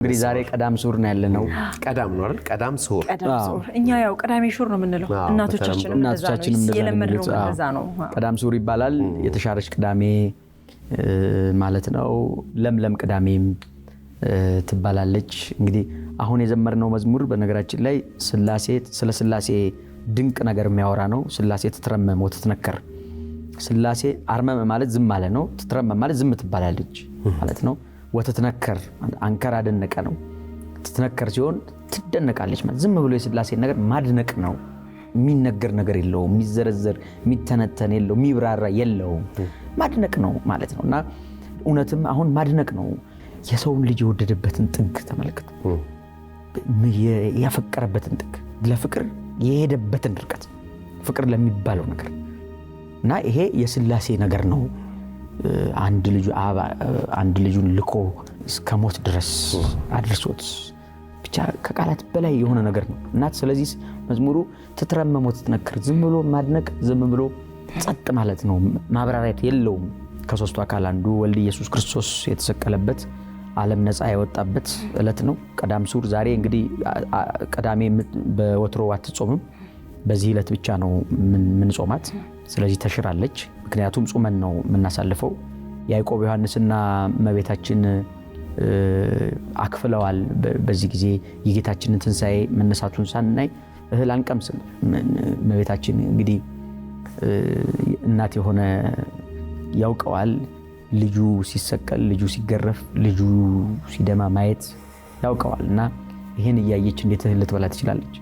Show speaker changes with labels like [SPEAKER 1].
[SPEAKER 1] እንግዲህ ዛሬ ቀዳም ሱር ነው ያለነው።
[SPEAKER 2] ቀዳም ነው አይደል? ቀዳም ሱር
[SPEAKER 3] እኛ ያው ቀዳሜ ሹር ነው የምንለው። እናቶቻችንም የለመድነው እንደዛ ነው።
[SPEAKER 1] ቀዳም ሱር ይባላል። የተሻረች ቅዳሜ ማለት ነው። ለምለም ቅዳሜም ትባላለች። እንግዲህ አሁን የዘመርነው መዝሙር በነገራችን ላይ ስለ ስላሴ ድንቅ ነገር የሚያወራ ነው። ስላሴ ትትረመም ወትትነከር። ስላሴ አርመመ ማለት ዝም ማለት ነው። ትትረመም ማለት ዝም ትባላለች ማለት ነው። ወትትነከር አንከር አደነቀ ነው። ትትነከር ሲሆን ትደነቃለች ማለት ዝም ብሎ የስላሴ ነገር ማድነቅ ነው። የሚነገር ነገር የለውም፣ የሚዘረዘር የሚተነተን የለው፣ የሚብራራ የለው፣ ማድነቅ ነው ማለት ነውና እውነትም አሁን ማድነቅ ነው። የሰውን ልጅ የወደደበትን ጥግ ተመልከቱ። ያፈቀረበትን ጥግ፣ ለፍቅር የሄደበትን ርቀት፣ ፍቅር ለሚባለው ነገር እና ይሄ የስላሴ ነገር ነው። አንድ ልጁን ልኮ እስከ ሞት ድረስ አድርሶት ብቻ ከቃላት በላይ የሆነ ነገር ነው እና ስለዚህ መዝሙሩ ትትረመም ወትትነከር፣ ዝም ብሎ ማድነቅ፣ ዝም ብሎ ጸጥ ማለት ነው። ማብራሪያት የለውም። ከሶስቱ አካል አንዱ ወልድ ኢየሱስ ክርስቶስ የተሰቀለበት ዓለም ነፃ የወጣበት ዕለት ነው ቀዳም ሱር። ዛሬ እንግዲህ ቀዳሜ በወትሮ አትጾምም፣ በዚህ ዕለት ብቻ ነው ምን ጾማት። ስለዚህ ተሽራለች። ምክንያቱም ጾመን ነው የምናሳልፈው። ያዕቆብ ዮሐንስና እመቤታችን አክፍለዋል። በዚህ ጊዜ የጌታችንን ትንሣኤ መነሳቱን ሳናይ እህል አንቀምስም። እመቤታችን እንግዲህ እናት የሆነ ያውቀዋል። ልጁ ሲሰቀል፣ ልጁ ሲገረፍ፣ ልጁ ሲደማ ማየት ያውቀዋል እና ይህን እያየች እንዴት እህል ልትበላ ትችላለች?